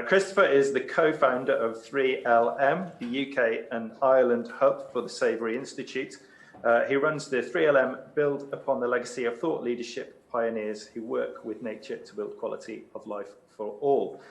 Christopher is the co-founder of 3LM, the UK and Ireland hub for the Savory Institute. He runs the 3LM Build Upon the Legacy of Thought Leadership Pioneers who work with nature to build quality of life for all.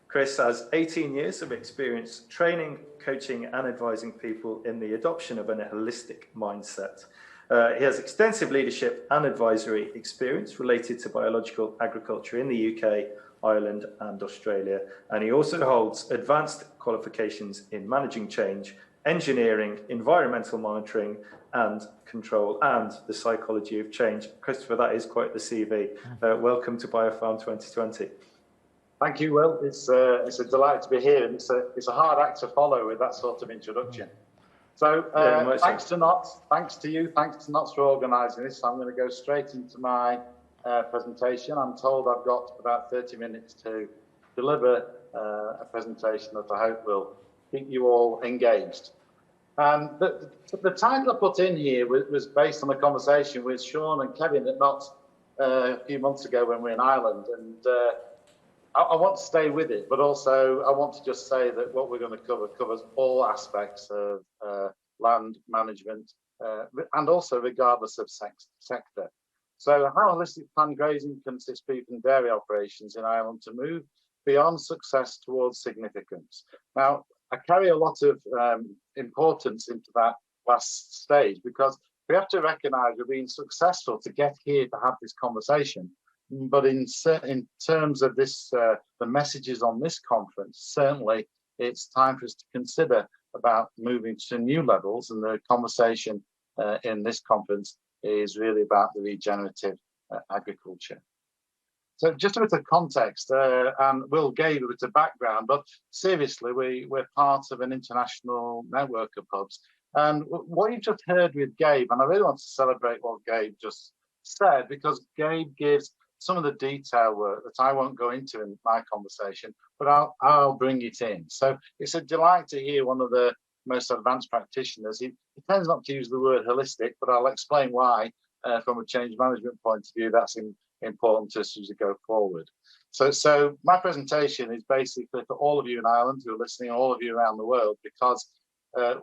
Chris has 18 years of experience training, coaching and advising people in the adoption of a holistic mindset. He has extensive leadership and advisory experience related to biological agriculture in the UK, Ireland and Australia, and he also holds advanced qualifications in managing change, engineering, environmental monitoring and control, and the psychology of change. Christopher, that is quite the CV. Welcome to BioFarm 2020. Thank you, Will. It's a delight to be here, and it's a hard act to follow with that sort of introduction. So thanks to Knots, thanks to you, thanks to Knots for organising this. I'm going to go straight into my presentation. I'm told I've got about 30 minutes to deliver a presentation that I hope will keep you all engaged. The title I put in here was based on a conversation with Sean and Kevin at Knots a few months ago when we were in Ireland, and I want to stay with it, but also I want to just say that what we're going to cover covers all aspects of land management and also regardless of sector. So how holistic planned grazing can assist beef and dairy operations in Ireland to move beyond success towards significance. Now, I carry a lot of importance into that last stage because we have to recognise we've been successful to get here to have this conversation. But in terms of this, the messages on this conference, certainly it's time for us to consider about moving to new levels, and the conversation in this conference is really about the regenerative agriculture. So just a bit of context, and Will gave a bit of background, but seriously, we're part of an international network of hubs. And what you just heard with Gabe, and I really want to celebrate what Gabe just said, because Gabe gives some of the detail work that I won't go into in my conversation, but I'll bring it in. So it's a delight to hear one of the most advanced practitioners. He tends not to use the word holistic, but I'll explain why from a change management point of view that's important to us as we go forward. So my presentation is basically for all of you in Ireland who are listening, all of you around the world, because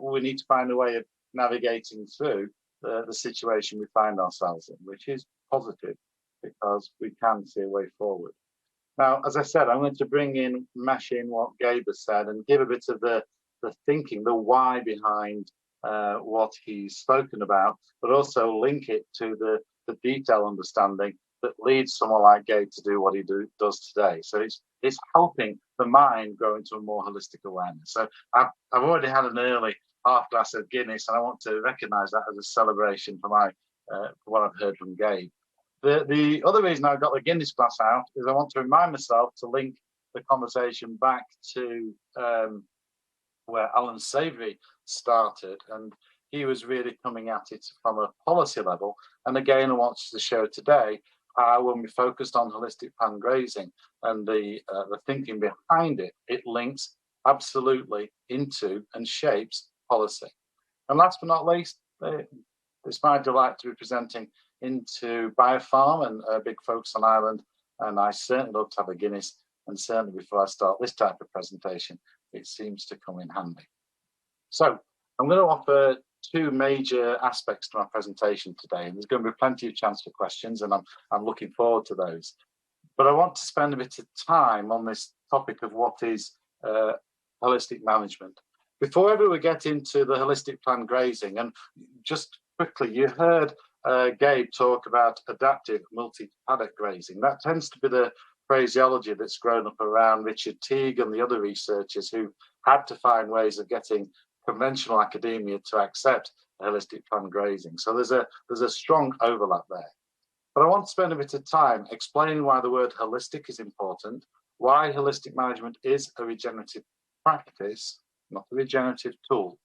we need to find a way of navigating through the situation we find ourselves in, which is positive, because we can see a way forward. Now, as I said, I'm going to mesh in what Gabe has said and give a bit of the thinking, the why behind what he's spoken about, but also link it to the detail understanding that leads someone like Gabe to do what he does today. So it's helping the mind grow into a more holistic awareness. So I've already had an early half glass of Guinness, and I want to recognise that as a celebration for what I've heard from Gabe. The other reason I've got the Guinness glass out is I want to remind myself to link the conversation back to where Alan Savory started, and he was really coming at it from a policy level. And again, I want to show today how when we focused on holistic planned grazing and the thinking behind it, it links absolutely into and shapes policy. And last but not least, it's my delight to be presenting into BioFarm and a big focus on Ireland, and I certainly love to have a Guinness, and certainly before I start this type of presentation, it seems to come in handy. So I'm going to offer two major aspects to my presentation today, and there's going to be plenty of chance for questions, and I'm looking forward to those. But I want to spend a bit of time on this topic of what is holistic management. Before ever we get into the holistic planned grazing, and just quickly, you heard Gabe talk about adaptive multi-paddock grazing. That tends to be the phraseology that's grown up around Richard Teague and the other researchers who had to find ways of getting conventional academia to accept holistic planned grazing. So there's a strong overlap there. But I want to spend a bit of time explaining why the word holistic is important, why holistic management is a regenerative practice, not a regenerative tool,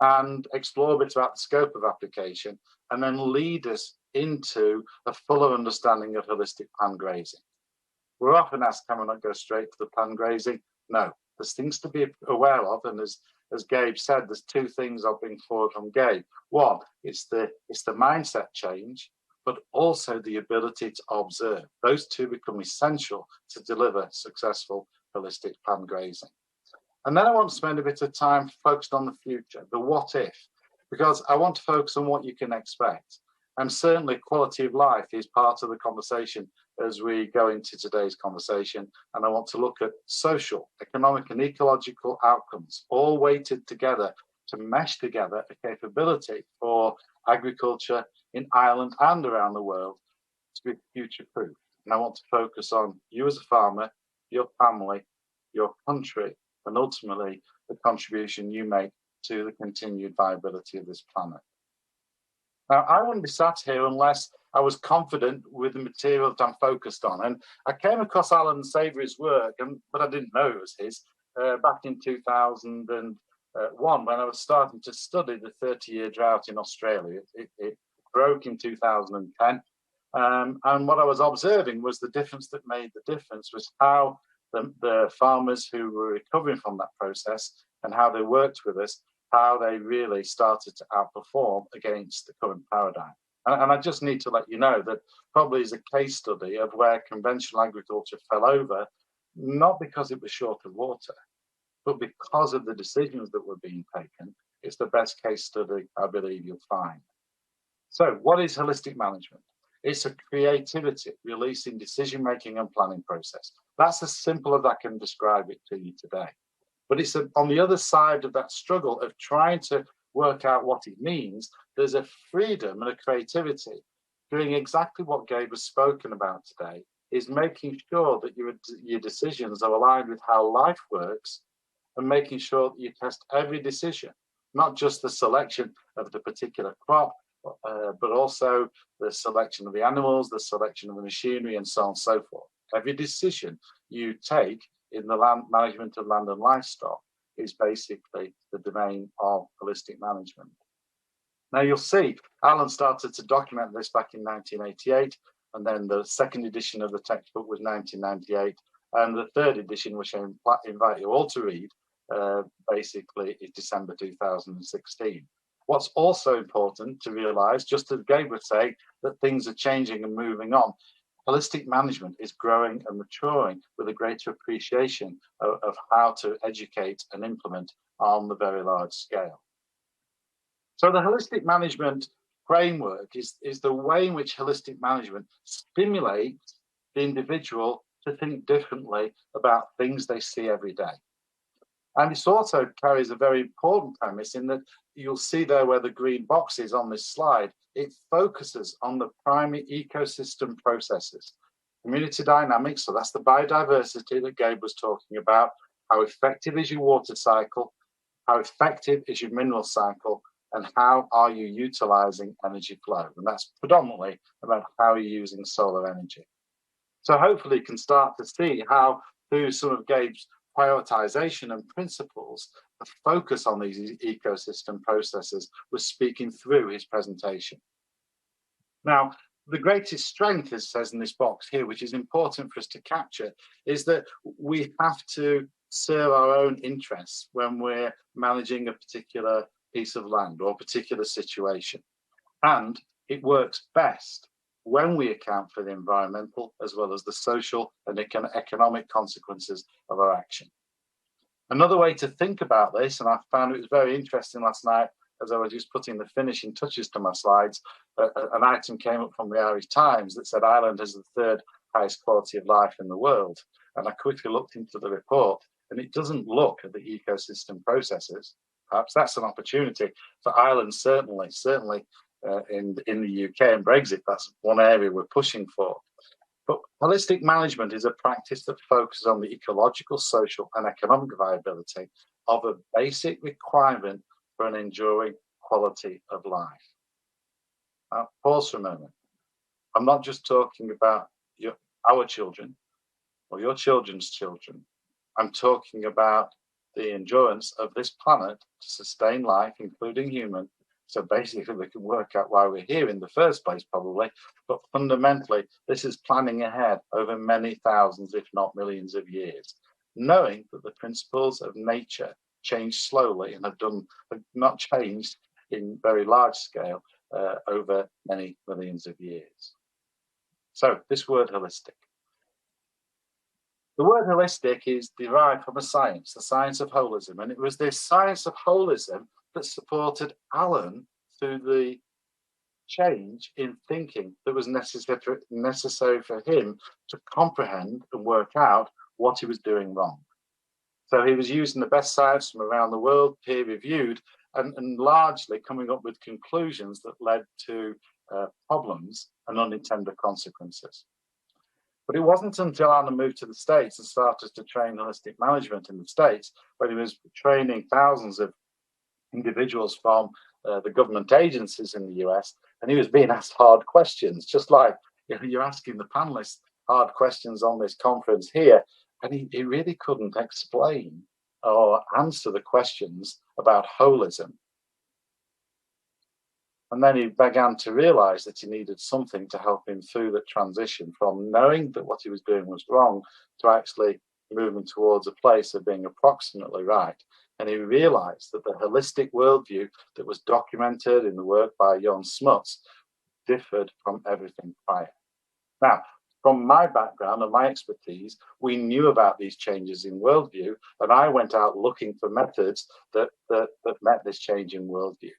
and explore a bit about the scope of application, and then lead us into a fuller understanding of holistic planned grazing. We're often asked, can we not go straight to the planned grazing? No, there's things to be aware of, and as Gabe said, there's two things I'll bring forward from Gabe. One, it's the mindset change, but also the ability to observe. Those two become essential to deliver successful holistic pan grazing. And then I want to spend a bit of time focused on the future, the what if, because I want to focus on what you can expect. And certainly quality of life is part of the conversation as we go into today's conversation. And I want to look at social, economic and ecological outcomes, all weighted together to mesh together a capability for agriculture in Ireland and around the world to be future-proof. And I want to focus on you as a farmer, your family, your country, and ultimately the contribution you make to the continued viability of this planet. Now, I wouldn't be sat here unless I was confident with the material that I'm focused on. And I came across Alan Savory's work, but I didn't know it was his, back in 2001 when I was starting to study the 30-year drought in Australia. It broke in 2010. And what I was observing was the difference that made the difference was how the farmers who were recovering from that process and how they worked with us, how they really started to outperform against the current paradigm. And I just need to let you know that probably is a case study of where conventional agriculture fell over, not because it was short of water, but because of the decisions that were being taken. It's the best case study I believe you'll find. So what is holistic management? It's a creativity releasing decision-making and planning process. That's as simple as I can describe it to you today. But it's on the other side of that struggle of trying to work out what it means, there's a freedom and a creativity doing exactly what Gabe has spoken about today, is making sure that your decisions are aligned with how life works and making sure that you test every decision, not just the selection of the particular crop, but also the selection of the animals, the selection of the machinery, and so on and so forth. Every decision you take in the land management of land and livestock is basically the domain of holistic management. Now you'll see Alan started to document this back in 1988, and then the second edition of the textbook was 1998, and the third edition, which I invite you all to read, basically is December 2016. What's also important to realise, just as Gabe would say, that things are changing and moving on. Holistic management is growing and maturing with a greater appreciation of how to educate and implement on the very large scale. So the holistic management framework is the way in which holistic management stimulates the individual to think differently about things they see every day. And it also carries a very important premise in that you'll see there where the green box is on this slide, it focuses on the primary ecosystem processes. Community dynamics, so that's the biodiversity that Gabe was talking about. How effective is your water cycle? How effective is your mineral cycle? And how are you utilizing energy flow? And that's predominantly about how you're using solar energy. So hopefully you can start to see how through some of Gabe's prioritization and principles, the focus on these ecosystem processes was speaking through his presentation. Now, the greatest strength, as it says in this box here, which is important for us to capture, is that we have to serve our own interests when we're managing a particular piece of land or a particular situation. And it works best when we account for the environmental as well as the social and economic consequences of our action. Another way to think about this, and I found it was very interesting last night as I was just putting the finishing touches to my slides, an item came up from the Irish Times that said Ireland has the third highest quality of life in the world. And I quickly looked into the report, and it doesn't look at the ecosystem processes. Perhaps that's an opportunity for Ireland, certainly in the UK and Brexit. That's one area we're pushing for. But holistic management is a practice that focuses on the ecological, social, and economic viability of a basic requirement for an enduring quality of life. Now, pause for a moment. I'm not just talking about our children or your children's children. I'm talking about the endurance of this planet to sustain life, including human. So basically, we can work out why we're here in the first place, probably. But fundamentally, this is planning ahead over many thousands, if not millions of years, knowing that the principles of nature change slowly and have not changed in very large scale over many millions of years. So this word holistic. The word holistic is derived from a science, the science of holism, and it was this science of holism that supported Alan through the change in thinking that was necessary for him to comprehend and work out what he was doing wrong. So he was using the best science from around the world, peer-reviewed, and largely coming up with conclusions that led to problems and unintended consequences. But it wasn't until Alan moved to the States and started to train holistic management in the States, when he was training thousands of individuals from the government agencies in the US, and he was being asked hard questions, just like you're asking the panelists hard questions on this conference here, and he really couldn't explain or answer the questions about holism. And then he began to realize that he needed something to help him through the transition from knowing that what he was doing was wrong to actually moving towards a place of being approximately right. And he realized that the holistic worldview that was documented in the work by Jon Smuts differed from everything prior. Now, from my background and my expertise, we knew about these changes in worldview, and I went out looking for methods that met this change in worldview.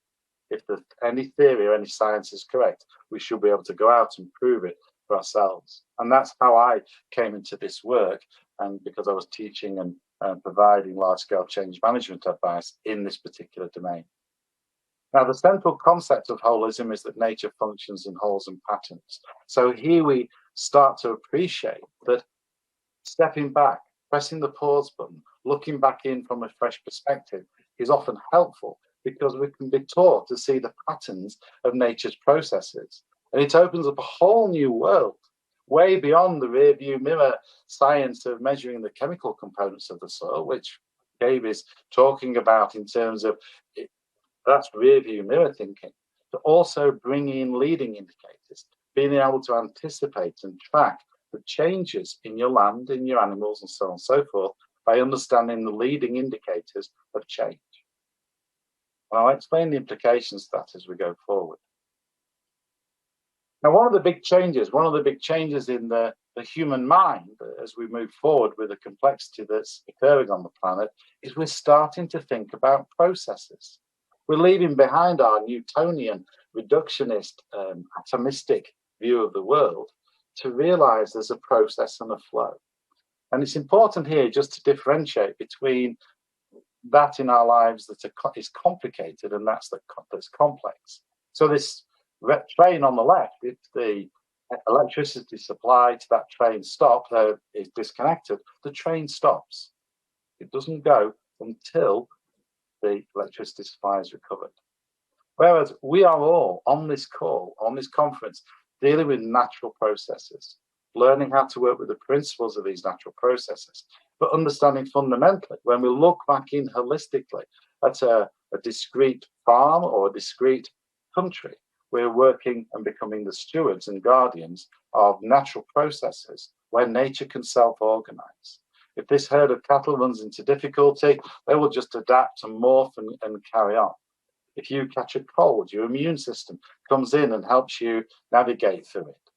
If any theory or any science is correct, we should be able to go out and prove it for ourselves. And that's how I came into this work, and because I was teaching and providing large-scale change management advice in this particular domain. Now, the central concept of holism is that nature functions in wholes and patterns. So here we start to appreciate that stepping back, pressing the pause button, looking back in from a fresh perspective is often helpful, because we can be taught to see the patterns of nature's processes. And it opens up a whole new world, way beyond the rear view mirror science of measuring the chemical components of the soil, which Gabe is talking about in terms of that's rear view mirror thinking, to also bring in leading indicators, being able to anticipate and track the changes in your land, in your animals, and so on and so forth, by understanding the leading indicators of change. I'll explain the implications of that as we go forward. Now, one of the big changes in the human mind as we move forward with the complexity that's occurring on the planet is we're starting to think about processes. We're leaving behind our Newtonian, reductionist, atomistic view of the world to realize there's a process and a flow. And it's important here just to differentiate between that in our lives that is complicated and that's complex. So this train on the left, if the electricity supply to that train is disconnected, the train stops. It doesn't go until the electricity supply is recovered. Whereas we are all on this call, on this conference, dealing with natural processes, learning how to work with the principles of these natural processes, but understanding fundamentally, when we look back in holistically at a discrete farm or a discrete country, we're working and becoming the stewards and guardians of natural processes where nature can self-organize. If this herd of cattle runs into difficulty, they will just adapt and morph and carry on. If you catch a cold, your immune system comes in and helps you navigate through it.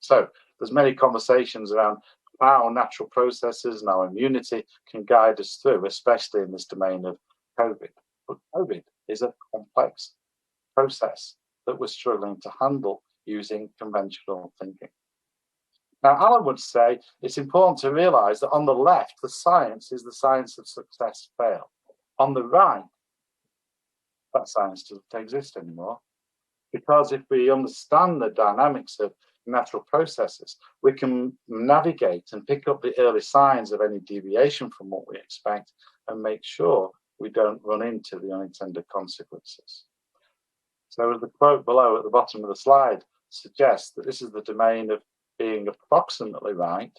So there's many conversations around how natural processes and our immunity can guide us through, especially in this domain of COVID. But COVID is a complex process that we're struggling to handle using conventional thinking. Now, Alan would say it's important to realize that on the left, the science is the science of success, fail. On the right, that science doesn't exist anymore. Because if we understand the dynamics of natural processes, we can navigate and pick up the early signs of any deviation from what we expect and make sure we don't run into the unintended consequences. So as the quote below at the bottom of the slide suggests, that this is the domain of being approximately right,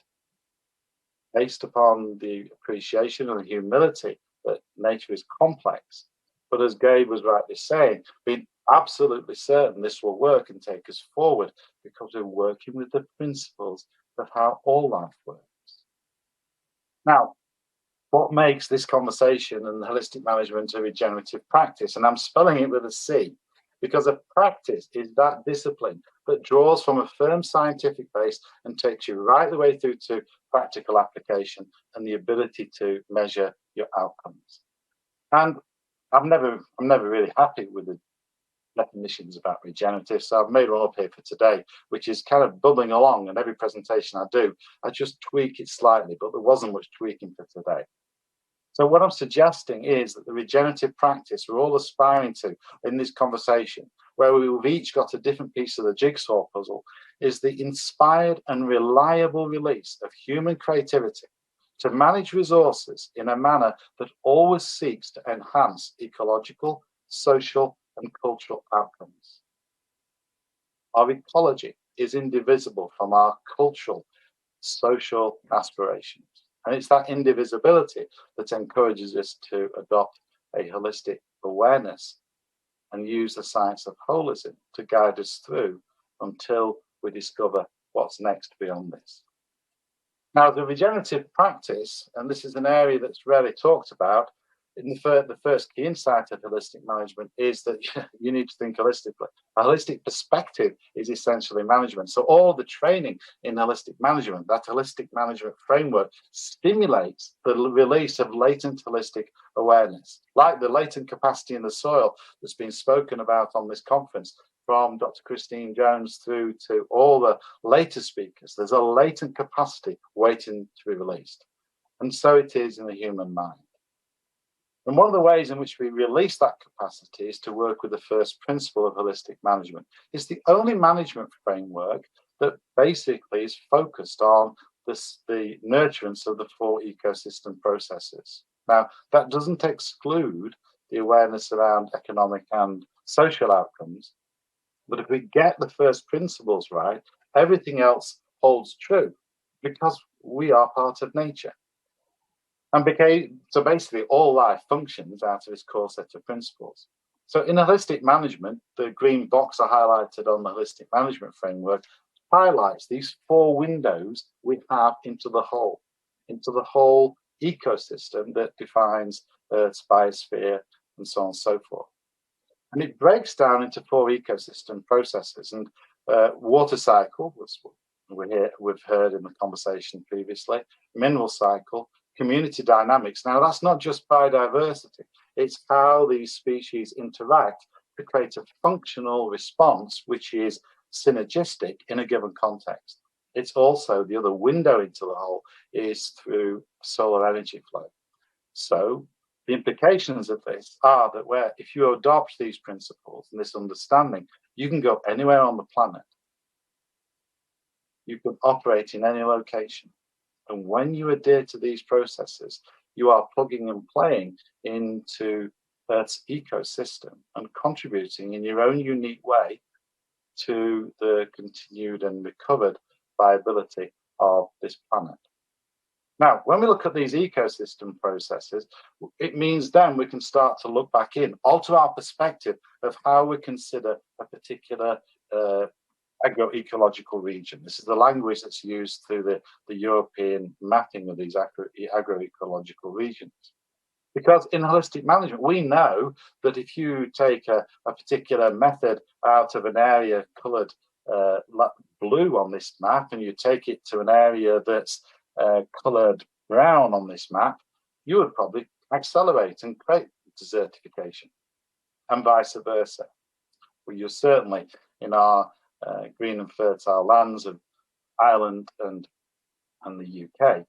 based upon the appreciation and the humility that nature is complex. But as Gabe was rightly saying, being absolutely certain this will work and take us forward because we're working with the principles of how all life works. Now, what makes this conversation and holistic management a regenerative practice? And I'm spelling it with a C. because a practice is that discipline that draws from a firm scientific base and takes you right the way through to practical application and the ability to measure your outcomes. And I'm never really happy with the definitions about regenerative, so I've made one up here for today, which is kind of bubbling along, and every presentation I do, I just tweak it slightly, but there wasn't much tweaking for today. So what I'm suggesting is that the regenerative practice we're all aspiring to in this conversation, where we've each got a different piece of the jigsaw puzzle, is the inspired and reliable release of human creativity to manage resources in a manner that always seeks to enhance ecological, social, and cultural outcomes. Our ecology is indivisible from our cultural, social aspirations. And it's that indivisibility that encourages us to adopt a holistic awareness and use the science of holism to guide us through until we discover what's next beyond this. Now, the regenerative practice, and this is an area that's rarely talked about, in the first key insight of holistic management is that you need to think holistically. A holistic perspective is essentially management. So all the training in holistic management, that holistic management framework, stimulates the release of latent holistic awareness, like the latent capacity in the soil that's been spoken about on this conference, from Dr. Christine Jones through to all the later speakers. There's a latent capacity waiting to be released. And so it is in the human mind. And one of the ways in which we release that capacity is to work with the first principle of holistic management. It's the only management framework that basically is focused on the nurturance of the 4 ecosystem processes. Now, that doesn't exclude the awareness around economic and social outcomes, but if we get the first principles right, everything else holds true because we are part of nature. And so basically all life functions out of its core set of principles. So in holistic management, the green box I highlighted on the holistic management framework highlights these 4 windows we have into the whole ecosystem that defines Earth's biosphere and so on and so forth. And it breaks down into 4 ecosystem processes. And water cycle, we've heard in the conversation previously, mineral cycle, community dynamics. Now, that's not just biodiversity. It's how these species interact to create a functional response, which is synergistic in a given context. It's also the other window into the whole is through solar energy flow. So the implications of this are that if you adopt these principles and this understanding, you can go anywhere on the planet. You can operate in any location. And when you adhere to these processes, you are plugging and playing into Earth's ecosystem and contributing in your own unique way to the continued and recovered viability of this planet. Now, when we look at these ecosystem processes, it means then we can start to look back in, alter our perspective of how we consider a particular agroecological region. This is the language that's used through the European mapping of these agroecological regions. Because in holistic management, we know that if you take a particular method out of an area coloured blue on this map and you take it to an area that's coloured brown on this map, you would probably accelerate and create desertification, and vice versa. Well, you're certainly in our green and fertile lands of Ireland and the UK,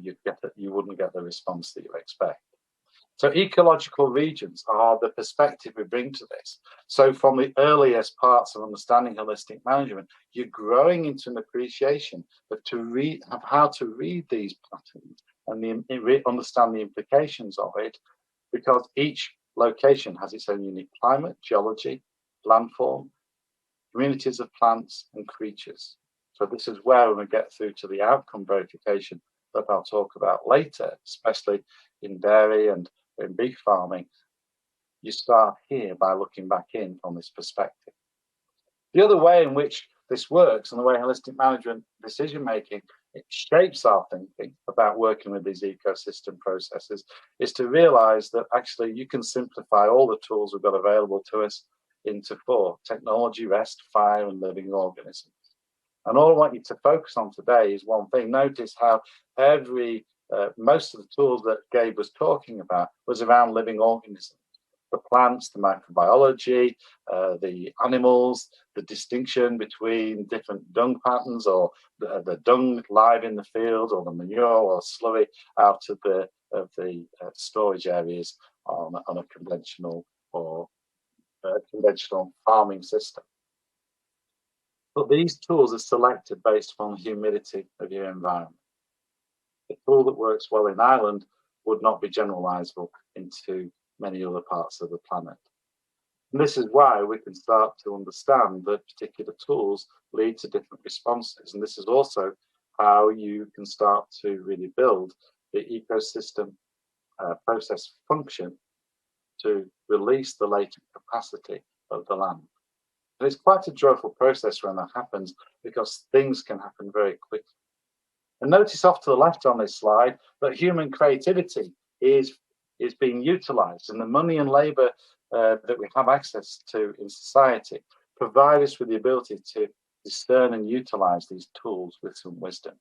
you wouldn't get the response that you expect. So ecological regions are the perspective we bring to this. So from the earliest parts of understanding holistic management, you're growing into an appreciation of how to read these patterns and understand the implications of it, because each location has its own unique climate, geology, landform, communities of plants and creatures. So this is where when we get through to the outcome verification that I'll talk about later, especially in dairy and in beef farming, you start here by looking back in from this perspective. The other way in which this works and the way holistic management decision making it shapes our thinking about working with these ecosystem processes is to realize that actually you can simplify all the tools we've got available to us into four: technology, rest, fire, and living organisms. And all I want you to focus on today is one thing. Notice how most of the tools that Gabe was talking about was around living organisms. The plants, the microbiology, the animals, the distinction between different dung patterns, or the dung live in the field, or the manure or slurry out of the storage areas on a conventional or conventional farming system. But these tools are selected based upon the humidity of your environment. A tool that works well in Ireland would not be generalizable into many other parts of the planet. And this is why we can start to understand that particular tools lead to different responses. And this is also how you can start to really build the ecosystem process function to release the latent capacity of the land. And it's quite a joyful process when that happens, because things can happen very quickly. And notice off to the left on this slide that human creativity is being utilized, and the money and labor that we have access to in society provide us with the ability to discern and utilize these tools with some wisdom.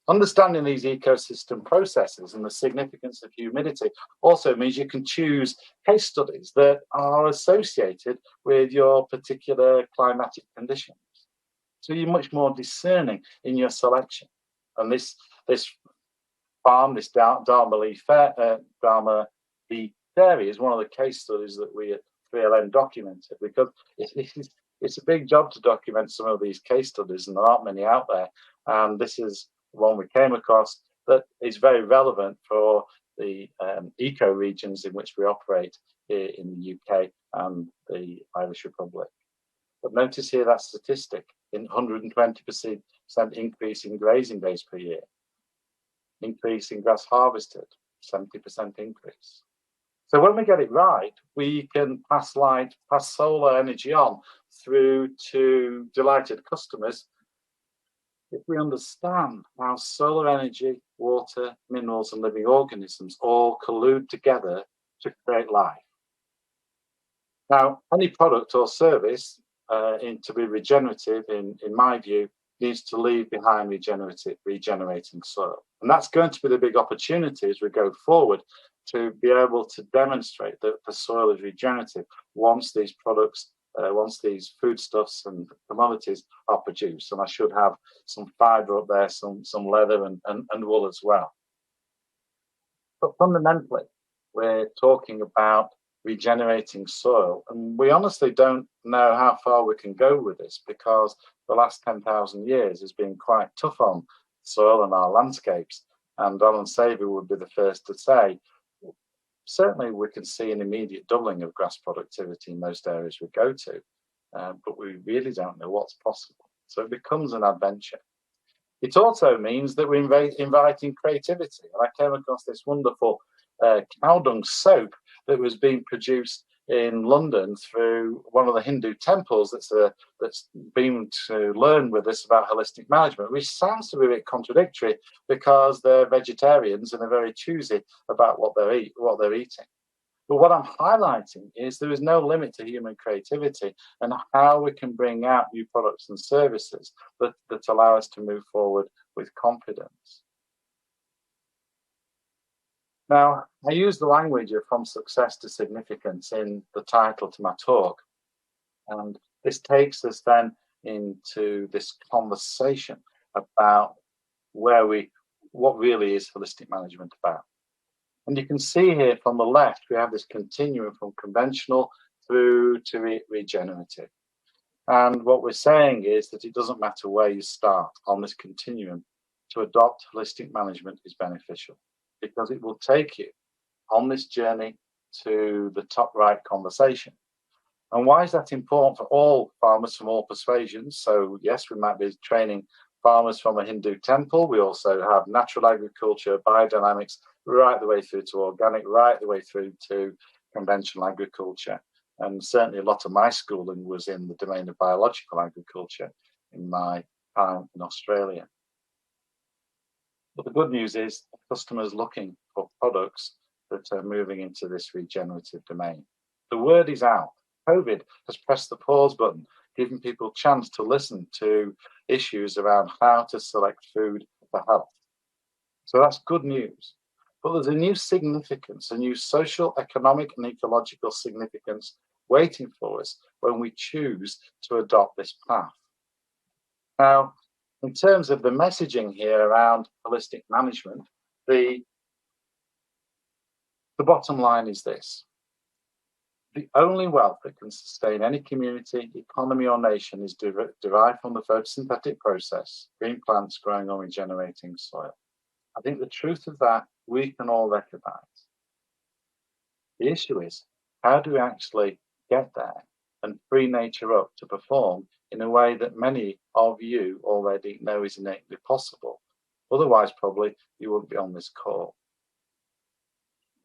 Understanding these ecosystem processes and the significance of humidity also means you can choose case studies that are associated with your particular climatic conditions. So you're much more discerning in your selection. And this farm, this Dharma Lee Dairy, is one of the case studies that we at 3LM documented, because it's a big job to document some of these case studies, and there aren't many out there. And this is one we came across that is very relevant for the eco regions in which we operate here in the UK and the Irish Republic. But notice here that statistic: in 120% increase in grazing days per year, increase in grass harvested, 70% increase. So when we get it right, we can pass solar energy on through to delighted customers if we understand how solar energy, water, minerals, and living organisms all collude together to create life. Now, any product or service to be regenerative, in my view, needs to leave behind regenerating soil. And that's going to be the big opportunity as we go forward, to be able to demonstrate that the soil is regenerative once these products, once these foodstuffs and commodities are produced. And I should have some fibre up there, some leather and wool as well. But fundamentally, we're talking about regenerating soil. And we honestly don't know how far we can go with this, because the last 10,000 years has been quite tough on soil and our landscapes. And Alan Savey would be the first to say, certainly we can see an immediate doubling of grass productivity in most areas we go to, but we really don't know what's possible. So it becomes an adventure. It also means that we're inviting creativity. And I came across this wonderful cow dung soap that was being produced in London through one of the Hindu temples that's been to learn with us about holistic management, which sounds to be a bit contradictory, because they're vegetarians and they're very choosy about what they're eating. But what I'm highlighting is there is no limit to human creativity, and how we can bring out new products and services that allow us to move forward with confidence. Now, I use the language of from success to significance in the title to my talk. And this takes us then into this conversation about what really is holistic management about. And you can see here from the left, we have this continuum from conventional through to regenerative. And what we're saying is that it doesn't matter where you start on this continuum, to adopt holistic management is beneficial, because it will take you on this journey to the top right conversation. And why is that important for all farmers from all persuasions? So yes, we might be training farmers from a Hindu temple. We also have natural agriculture, biodynamics, right the way through to organic, right the way through to conventional agriculture. And certainly a lot of my schooling was in the domain of biological agriculture in my time in Australia. But the good news is customers looking for products that are moving into this regenerative domain. The word is out COVID has pressed the pause button, giving people a chance to listen to issues around how to select food for health. So that's good news. But there's a new significance, a new social, economic, and ecological significance waiting for us when we choose to adopt this path. Now, in terms of the messaging here around holistic management, the bottom line is this. The only wealth that can sustain any community, economy, or nation is derived from the photosynthetic process, green plants growing or regenerating soil. I think the truth of that we can all recognize. The issue is, how do we actually get there and free nature up to perform in a way that many of you already know is innately possible? Otherwise, probably you wouldn't be on this call.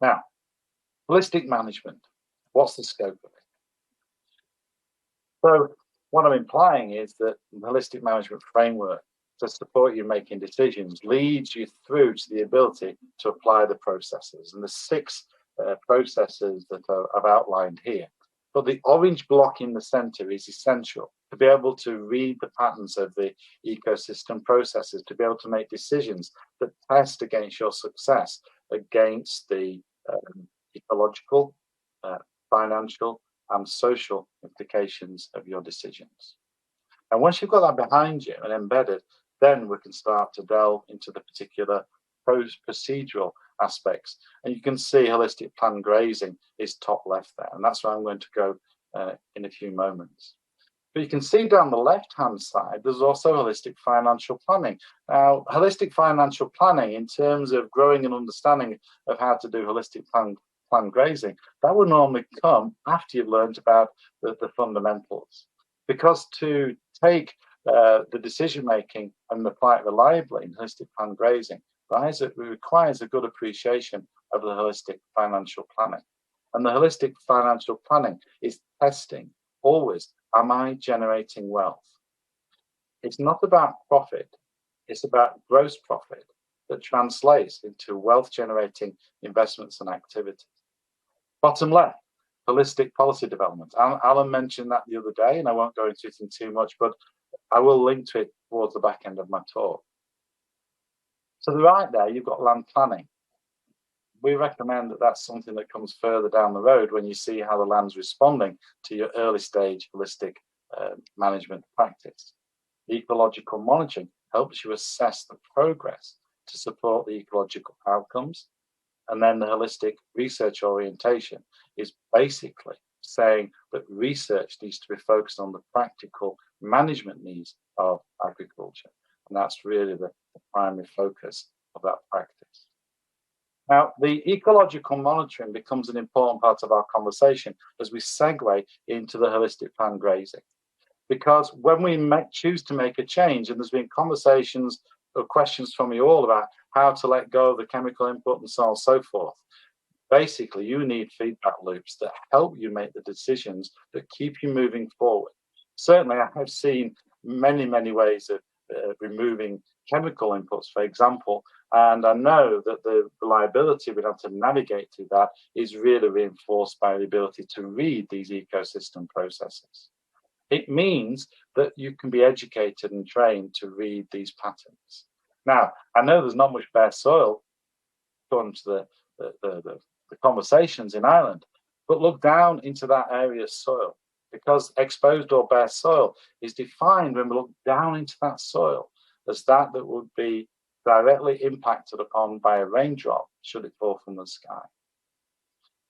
Now, holistic management, what's the scope of it? So what I'm implying is that the holistic management framework to support you making decisions leads you through to the ability to apply the processes. And the 6 processes that I've outlined here. But the orange block in the center is essential to be able to read the patterns of the ecosystem processes, to be able to make decisions that test against your success, against the ecological, financial, and social implications of your decisions. And once you've got that behind you and embedded, then we can start to delve into the particular procedural aspects. And you can see holistic planned grazing is top left there. And that's where I'm going to go in a few moments. But you can see down the left-hand side, there's also holistic financial planning. Now, holistic financial planning, in terms of growing an understanding of how to do holistic planned grazing, that would normally come after you've learned about the fundamentals. Because to take the decision-making and apply it reliably in holistic planned grazing, it requires a good appreciation of the holistic financial planning. And the holistic financial planning is testing always, am I generating wealth? It's not about profit, it's about gross profit that translates into wealth generating investments and activities. Bottom left, holistic policy development. Alan mentioned that the other day, and I won't go into it in too much, but I will link to it towards the back end of my talk. To the right there, you've got land planning. We recommend that that's something that comes further down the road when you see how the land's responding to your early stage holistic management practice. The ecological monitoring helps you assess the progress to support the ecological outcomes. And then the holistic research orientation is basically saying that research needs to be focused on the practical management needs of agriculture. And that's really the primary focus of that practice. Now, the ecological monitoring becomes an important part of our conversation as we segue into the holistic planned grazing. Because when we choose to make a change, and there's been conversations or questions from you all about how to let go of the chemical input and so on and so forth, basically you need feedback loops that help you make the decisions that keep you moving forward. Certainly, I have seen many, many ways of removing chemical inputs, for example, and I know that the reliability we have to navigate through that is really reinforced by the ability to read these ecosystem processes. It means that you can be educated and trained to read these patterns. Now, I know there's not much bare soil according to the conversations in Ireland, but look down into that area of soil, because exposed or bare soil is defined when we look down into that soil as that would be directly impacted upon by a raindrop should it fall from the sky.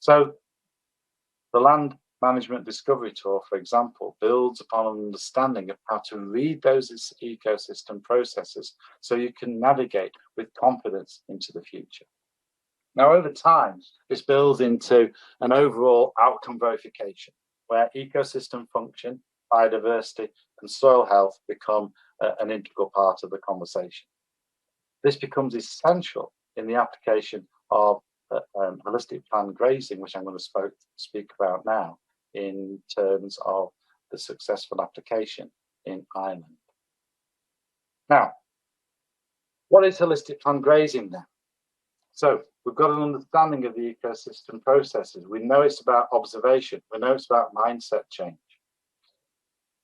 So the Land Management Discovery Tour, for example, builds upon an understanding of how to read those ecosystem processes so you can navigate with confidence into the future. Now, over time, this builds into an overall outcome verification where ecosystem function, biodiversity, and soil health become an integral part of the conversation. This becomes essential in the application of holistic planned grazing, which I'm going to speak about now in terms of the successful application in Ireland. Now, what is holistic planned grazing then? So We've got an understanding of the ecosystem processes. We know it's about observation. We know it's about mindset change.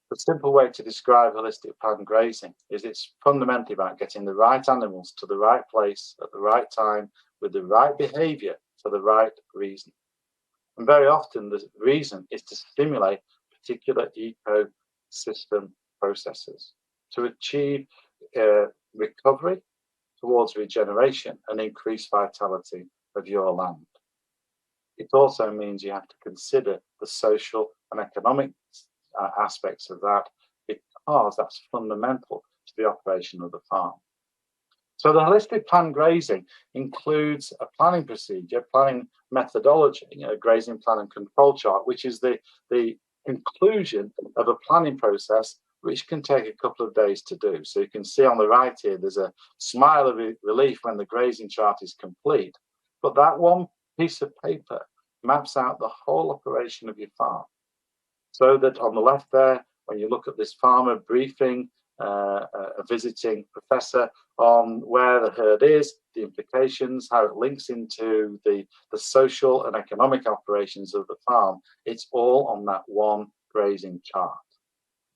The simple way to describe holistic planned grazing is it's fundamentally about getting the right animals to the right place at the right time with the right behavior for the right reason. And very often the reason is to stimulate particular ecosystem processes to achieve recovery towards regeneration and increased vitality of your land. It also means you have to consider the social and economic aspects of that, because that's fundamental to the operation of the farm. So the holistic planned grazing includes a planning procedure, planning methodology, a grazing plan and control chart, which is the conclusion of a planning process which can take a couple of days to do. So you can see on the right here, there's a smile of relief when the grazing chart is complete. But that one piece of paper maps out the whole operation of your farm. So that on the left there, when you look at this farmer briefing a visiting professor on where the herd is, the implications, how it links into the social and economic operations of the farm, it's all on that one grazing chart.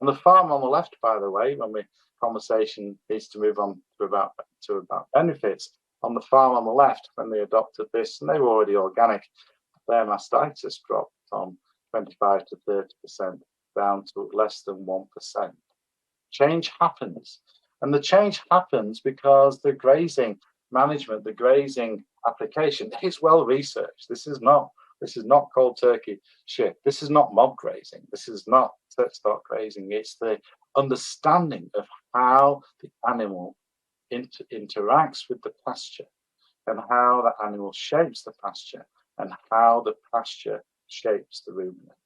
And the farm on the left, by the way, when the conversation needs to move on to about benefits, on the farm on the left, when they adopted this, and they were already organic, their mastitis dropped from 25 to 30% down to less than 1%. Change happens. And the change happens because the grazing management, the grazing application is well researched. This is not cold turkey shit. This is not mob grazing. This is not set stock grazing. It's the understanding of how the animal interacts with the pasture, and how the animal shapes the pasture, and how the pasture shapes the ruminant.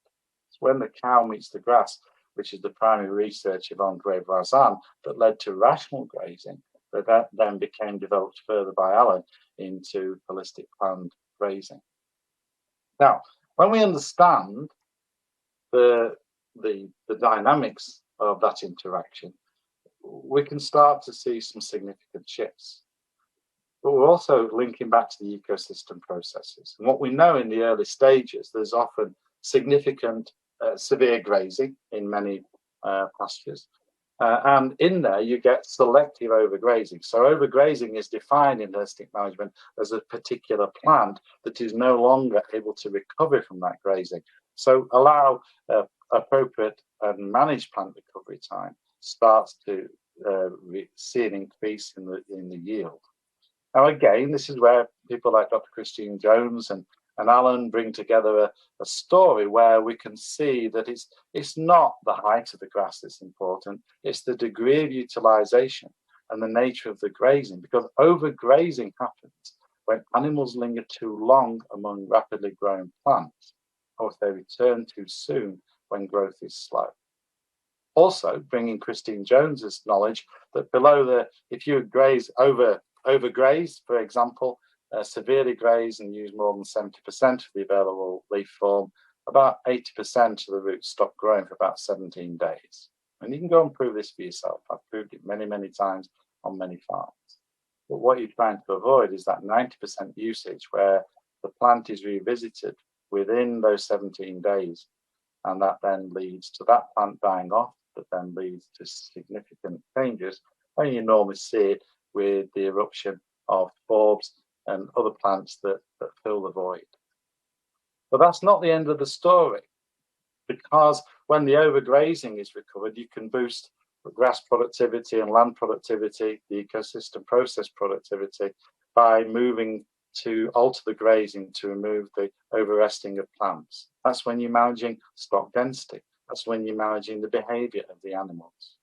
It's when the cow meets the grass, which is the primary research of Andre Voisin, that led to rational grazing, that then became developed further by Alan into holistic planned grazing. Now, when we understand the dynamics of that interaction, we can start to see some significant shifts. But we're also linking back to the ecosystem processes. And what we know in the early stages, there's often significant severe grazing in many pastures. And in there, you get selective overgrazing. So overgrazing is defined in holistic management as a particular plant that is no longer able to recover from that grazing. So allow appropriate and managed plant recovery time starts to see an increase in the yield. Now, again, this is where people like Dr. Christine Jones and Alan bring together a story where we can see that it's not the height of the grass that's important, it's the degree of utilization and the nature of the grazing, because overgrazing happens when animals linger too long among rapidly growing plants, or if they return too soon when growth is slow. Also, bringing Christine Jones's knowledge that if you overgraze, for example, severely graze and use more than 70% of the available leaf form, about 80% of the roots stop growing for about 17 days. And you can go and prove this for yourself. I've proved it many, many times on many farms. But what you're trying to avoid is that 90% usage where the plant is revisited within those 17 days. And that then leads to that plant dying off, that then leads to significant changes. And you normally see it with the eruption of forbs and other plants that fill the void. But that's not the end of the story, because when the overgrazing is recovered, you can boost grass productivity and land productivity, the ecosystem process productivity, by moving to alter the grazing to remove the overresting of plants. That's when you're managing stock density. That's when you're managing the behavior of the animals.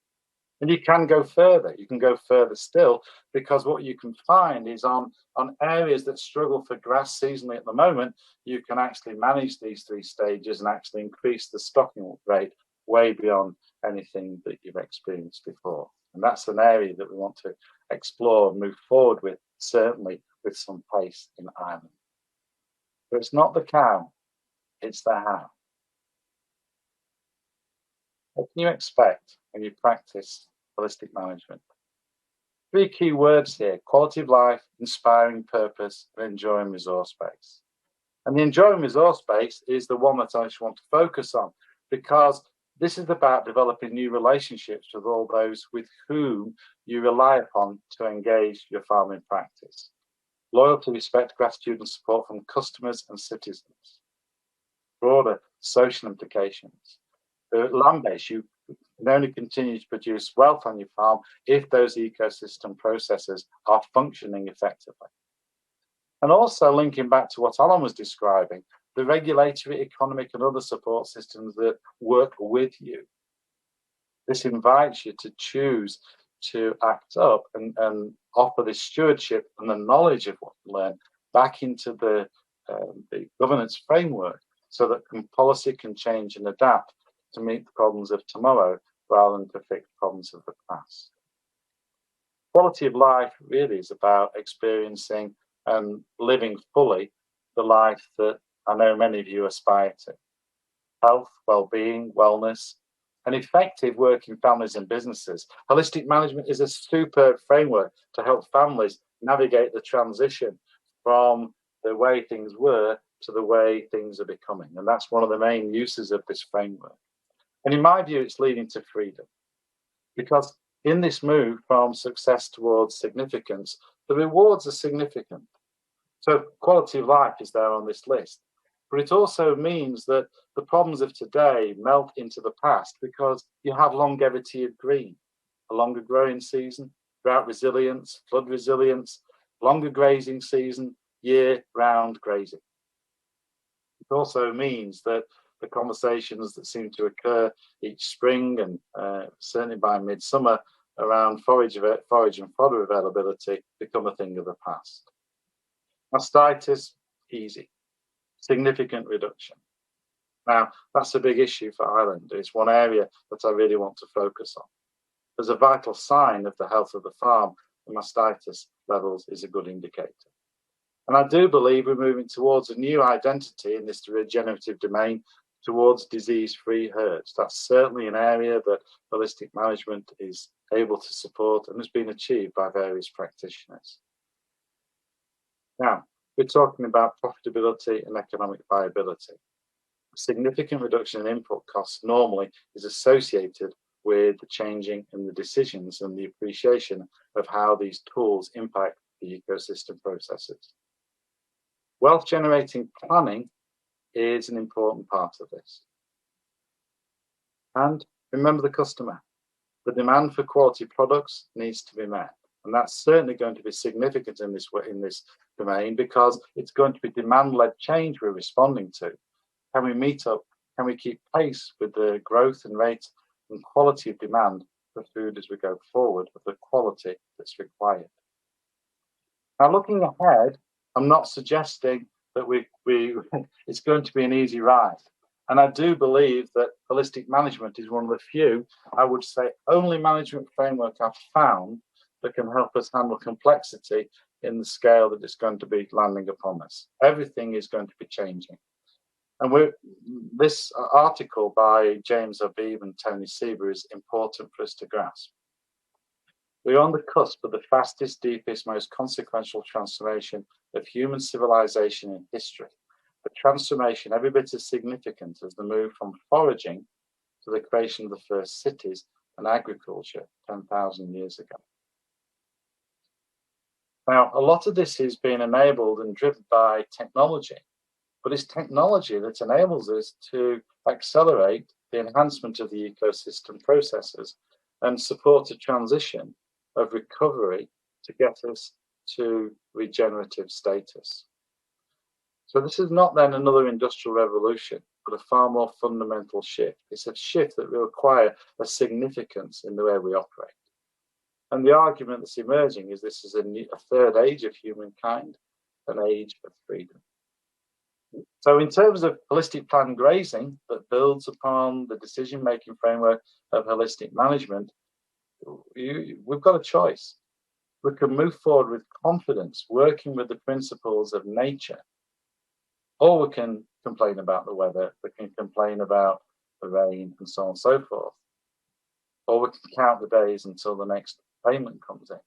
And you can go further. You can go further still, because what you can find is on areas that struggle for grass seasonally at the moment, you can actually manage these three stages and actually increase the stocking rate way beyond anything that you've experienced before. And that's an area that we want to explore and move forward with, certainly with some pace in Ireland. But it's not the cow, it's the how. What can you expect when you practice holistic management? Three key words here: quality of life, inspiring purpose, and enjoying resource base. And the enjoying resource base is the one that I just want to focus on, because this is about developing new relationships with all those with whom you rely upon to engage your farming practice. Loyalty, respect, gratitude, and support from customers and citizens. Broader social implications. The land base, you can only continue to produce wealth on your farm if those ecosystem processes are functioning effectively. And also linking back to what Alan was describing, the regulatory, economic, and other support systems that work with you. This invites you to choose to act up and offer this stewardship and the knowledge of what you learn back into the governance framework, so that policy can change and adapt to meet the problems of tomorrow rather than to fix problems of the past. Quality of life really is about experiencing and living fully the life that I know many of you aspire to. Health, well-being, wellness, and effective work in families and businesses. Holistic management is a superb framework to help families navigate the transition from the way things were to the way things are becoming. And that's one of the main uses of this framework. And in my view, it's leading to freedom. Because in this move from success towards significance, the rewards are significant. So quality of life is there on this list. But it also means that the problems of today melt into the past because you have longevity of green, a longer growing season, drought resilience, flood resilience, longer grazing season, year-round grazing. It also means that the conversations that seem to occur each spring and certainly by midsummer around forage and fodder availability become a thing of the past. Mastitis, easy. Significant reduction. Now, that's a big issue for Ireland. It's one area that I really want to focus on. As a vital sign of the health of the farm, the mastitis levels is a good indicator. And I do believe we're moving towards a new identity in this regenerative domain, towards disease-free herds. That's certainly an area that holistic management is able to support and has been achieved by various practitioners. Now, we're talking about profitability and economic viability. A significant reduction in input costs normally is associated with the changing in the decisions and the appreciation of how these tools impact the ecosystem processes. Wealth generating planning is an important part of this. And remember the customer. The demand for quality products needs to be met. And that's certainly going to be significant in this domain, because it's going to be demand-led change we're responding to. Can we meet up? Can we keep pace with the growth and rate and quality of demand for food as we go forward, with the quality that's required? Now, looking ahead, I'm not suggesting that it's going to be an easy ride. And I do believe that holistic management is one of the few, I would say, only management framework I've found that can help us handle complexity in the scale that it's going to be landing upon us. Everything is going to be changing. And this article by James Habib and Tony Sieber is important for us to grasp. We're on the cusp of the fastest, deepest, most consequential transformation of human civilization in history. The transformation every bit as significant as the move from foraging to the creation of the first cities and agriculture 10,000 years ago. Now, a lot of this is being enabled and driven by technology, but it's technology that enables us to accelerate the enhancement of the ecosystem processes and support a transition of recovery to get us to regenerative status. So this is not then another industrial revolution, but a far more fundamental shift. It's a shift that will require a significance in the way we operate. And the argument that's emerging is this is a third age of humankind, an age of freedom. So in terms of holistic planned grazing that builds upon the decision-making framework of holistic management, we've got a choice. We can move forward with confidence, working with the principles of nature, or we can complain about the weather, we can complain about the rain and so on and so forth, or we can count the days until the next payment comes in.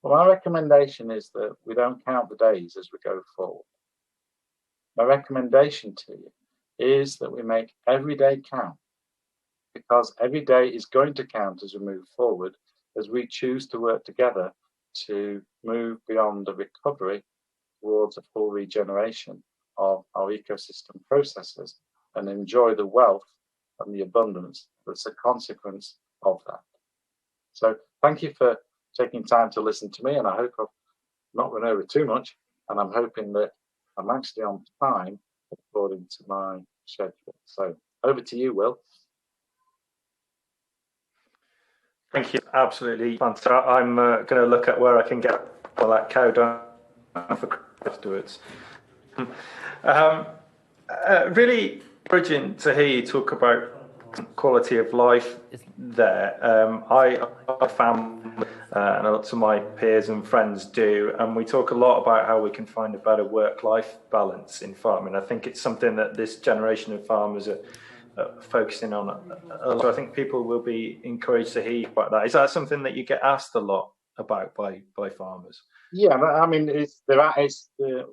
Well, my recommendation is that we don't count the days as we go forward. My recommendation to you is that we make every day count, because every day is going to count as we move forward, as we choose to work together to move beyond the recovery towards a full regeneration of our ecosystem processes and enjoy the wealth and the abundance that's a consequence of that. So thank you for taking time to listen to me, and I hope I've not run over too much, and I'm hoping that I'm actually on time according to my schedule. So over to you, Will. Thank you. Absolutely fantastic. I'm going to look at where I can get all that cow down for afterwards. Really encouraging to hear you talk about quality of life there. I found, and lots of my peers and friends do, and we talk a lot about how we can find a better work-life balance in farming. I think it's something that this generation of farmers are focusing on. So I think people will be encouraged to hear about that. Is that something that you get asked a lot about by farmers? Yeah, I mean, it's the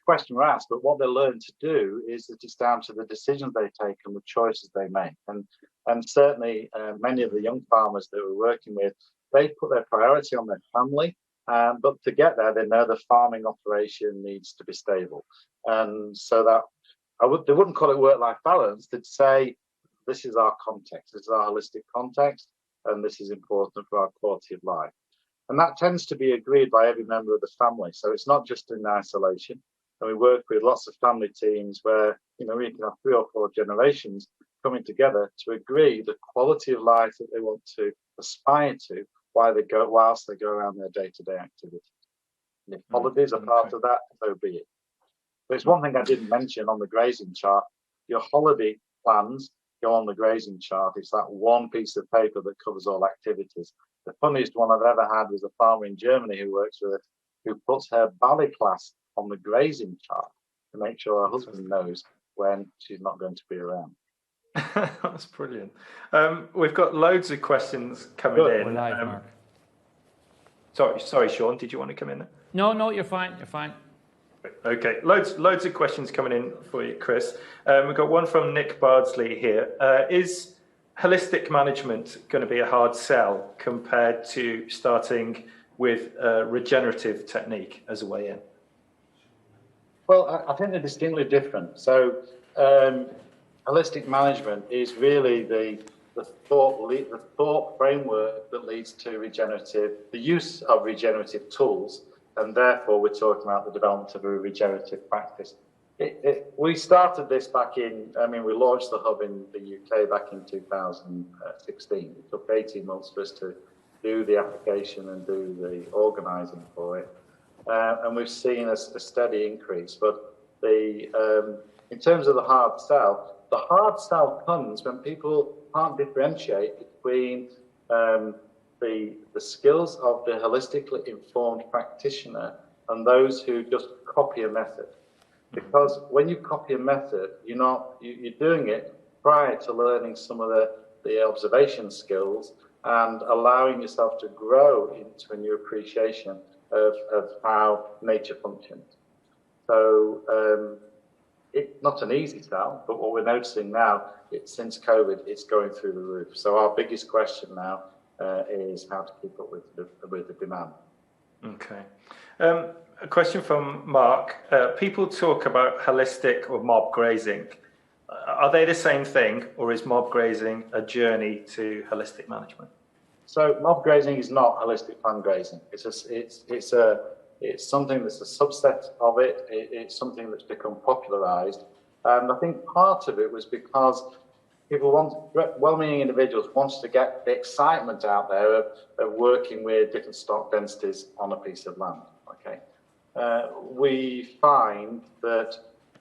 question we're asked, but what they learn to do is that it's down to the decisions they take and the choices they make. And certainly many of the young farmers that we're working with, they put their priority on their family, but to get there, they know the farming operation needs to be stable. And so that they wouldn't call it work-life balance. They'd say, this is our context, this is our holistic context, and this is important for our quality of life. And that tends to be agreed by every member of the family. So it's not just in isolation. And we work with lots of family teams where, we can have 3 or 4 generations coming together to agree the quality of life that they want to aspire to whilst they go around their day-to-day activities. And if holidays are part of that, so be it. There's one thing I didn't mention on the grazing chart. Your holiday plans go on the grazing chart. It's that one piece of paper that covers all activities. The funniest one I've ever had was a farmer in Germany who works with us, who puts her ballet class on the grazing chart to make sure her husband knows when she's not going to be around. That's brilliant. We've got loads of questions coming in. Live, sorry, Sean, did you want to come in? No, you're fine. You're fine. Okay, loads of questions coming in for you, Chris. We've got one from Nick Bardsley here. Is holistic management going to be a hard sell compared to starting with a regenerative technique as a way in? Well, I think they're distinctly different. So holistic management is really the thought framework that leads to the use of regenerative tools, and therefore we're talking about the development of a regenerative practice. We started this we launched the hub in the UK back in 2016. It took 18 months for us to do the application and do the organising for it. And we've seen a steady increase. But in terms of the hard sell comes when people can't differentiate between the skills of the holistically informed practitioner and those who just copy a method. Because when you copy a method, you're doing it prior to learning some of the observation skills and allowing yourself to grow into a new appreciation of how nature functions. So it's not an easy sell, but what we're noticing now, since COVID, it's going through the roof. So our biggest question now is how to keep up with the demand. Okay. A question from Mark. People talk about holistic or mob grazing. Are they the same thing, or is mob grazing a journey to holistic management? So mob grazing is not holistic plant grazing. It's something that's a subset of it. It's something that's become popularized. And I think part of it was because well-meaning individuals wanted to get the excitement out there of working with different stock densities on a piece of land. Okay, we find that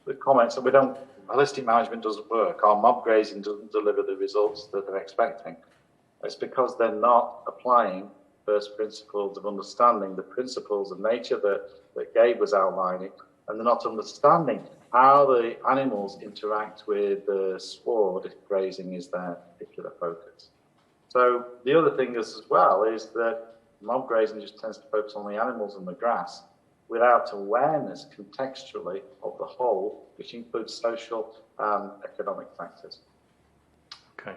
the comments that holistic management doesn't work, or mob grazing doesn't deliver the results that they're expecting. It's because they're not applying first principles of understanding the principles of nature that Gabe was outlining, and they're not understanding how the animals interact with the sward if grazing is their particular focus. So the other thing as well is that mob grazing just tends to focus on the animals and the grass without awareness contextually of the whole, which includes social and economic factors. Okay.